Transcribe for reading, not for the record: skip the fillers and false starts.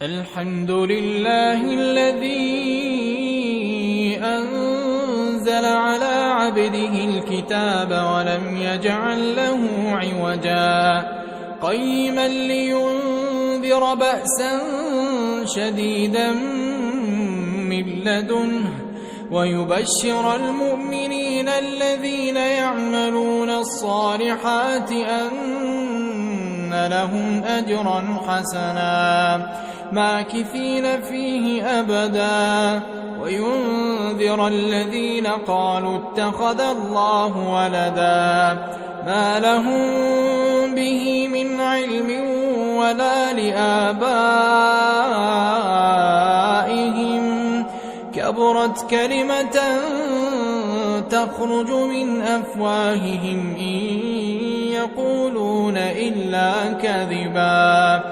الحمد لله الذي أنزل على عبده الكتاب ولم يجعل له عوجا قيما لينذر بأسا شديدا من لدنه ويبشر المؤمنين الذين يعملون الصالحات أن لهم أجرا حسنا ماكثين فيه أبدا وينذر الذين قالوا اتخذ الله ولدا ما لهم به من علم ولا لآبائهم كبرت كلمة تخرج من أفواههم إن يقولون إلا كذبا